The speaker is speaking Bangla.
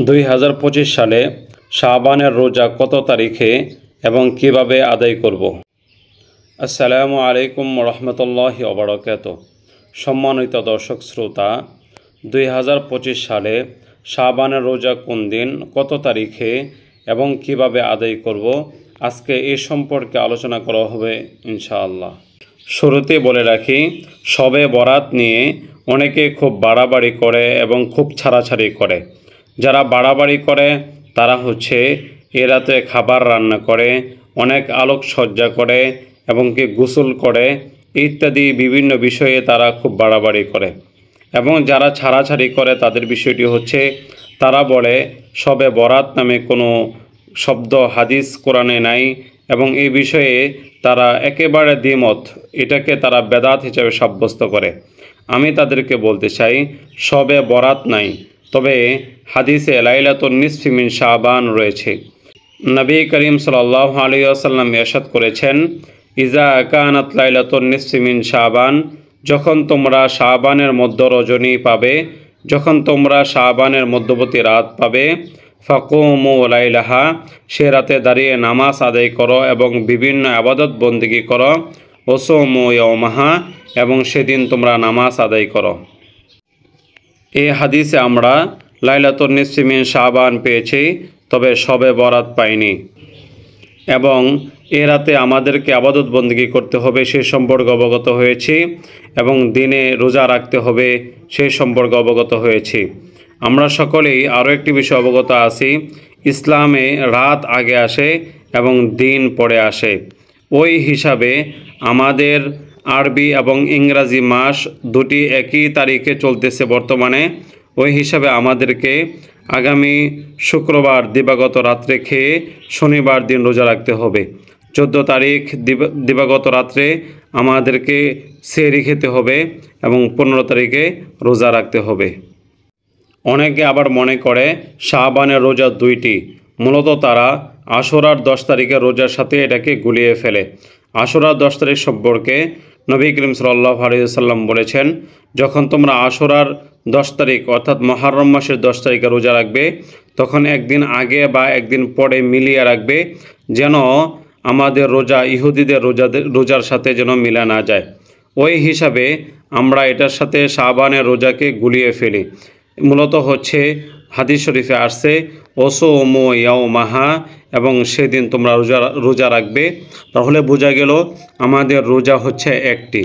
2025 সালে শাবানের রোজা কত তারিখে এবং কিভাবে আদায় করব। আসসালামু আলাইকুম রহমতুল্লাহি ওয়া বারাকাতুহু। সম্মানিত দর্শক শ্রোতা, 2025 সালে শাবানের রোজা কোন দিন, কত তারিখে এবং কিভাবে আদায় করব, আজকে এ সম্পর্কে আলোচনা করা হবে ইনশাআল্লাহ। শুরুতে বলে রাখি, শবে বরাত নিয়ে অনেকে খুব বাড়াবাড়ি করে এবং খুব ছাড়াছাড়ি করে। যারা বাড়াবাড়ি করে তারা এ রাতে খাবার রান্না করে, অনেক আলোকসজ্জা করে এবং কি গোসল করে ইত্যাদি বিভিন্ন বিষয়ে তারা খুব বাড়াবাড়ি করে। এবং যারা ছাড়াছাড়ি করে তাদের বিষয়টি তারা বলে শবে বরাত নামে কোনো শব্দ হাদিস কোরআনে নাই এবং এই বিষয়ে তারা একেবারে দ্বিমত, এটাকে তারা বেদাত হিসেবে সাব্যস্ত করে। আমি তাদেরকে বলতে চাই, শবে বরাত নাই, তবে হাদিসে লাইলাতুন নিসফি মিন শাবান রয়েছে। নবী করিম সাল্লাল্লাহু আলাইহি ওয়াসাল্লাম ইরশাদ করেছেন, ইজা কানাত লাইলাতুন নিসফি মিন শাবান, যখন তোমরা শাবানের মধ্য রজনী পাবে, যখন তোমরা শাবানের মধ্যবর্তী রাত পাবে, ফাকুমু লাইলাহা, সে রাতে দাঁড়িয়ে নামাজ আদায় করো এবং বিভিন্ন ইবাদত বন্দেগী করো, ওয়াসুমু ইয়াওমাহা, এবং সেদিন তোমরা নামাজ আদায় করো। এই হাদিসে আমরা লাইলাতুন নিসফি মিন শাবান পেয়েছি, তবে শবে বরাত পাইনি। এবং এ রাতে আমাদেরকে ইবাদত বন্দেগী করতে হবে সে সম্পর্কে অবগত হয়েছি এবং দিনে রোজা রাখতে হবে সেই সম্পর্কে অবগত হয়েছি। আমরা সকলেই আরও একটি বিষয় অবগত আছি, ইসলামে রাত আগে আসে এবং দিন পরে আসে। ওই হিসাবে আমাদের আরবি এবং ইংরাজি মাস দুটি একই তারিখে চলতেছে বর্তমানে। ওই হিসাবে আমাদেরকে আগামী শুক্রবার দিবাগত রাত্রে খেয়ে শনিবার দিন রোজা রাখতে হবে। 14 তারিখ দিবাগত রাত্রে আমাদেরকে সেহরি খেতে হবে এবং 15 তারিখে রোজা রাখতে হবে। অনেকে আবার মনে করে শাবানের রোজা দুইটি, মূলত তারা আশুরার 10 তারিখের রোজার সাথে এটাকে গুলিয়ে ফেলে। আশুরার 10 তারিখ সম্পর্কে নবী করিম সাল্লাল্লাহু আলাইহি ওয়াসাল্লাম বলেছেন, যখন তোমরা আশুরার 10 তারিখ অর্থাৎ মুহররম মাসের 10 তারিখে রোজা রাখবে, তখন একদিন আগে বা একদিন পরে মিলিয়ে রাখবে, যেন আমাদের রোজা ইহুদিদের রোজার সাথে যেন মিলা না যায়। ওই হিসাবে আমরা এটার সাথে শাবানের রোজাকে গুলিয়ে ফেলি। মূলত হাদিস শরীফে আসছে ওয়াসুমু ইয়াওমাহা, এবং সেদিন তোমরা রোজা রাখবে। তাহলে বোঝা গেল আমাদের রোজা একটি।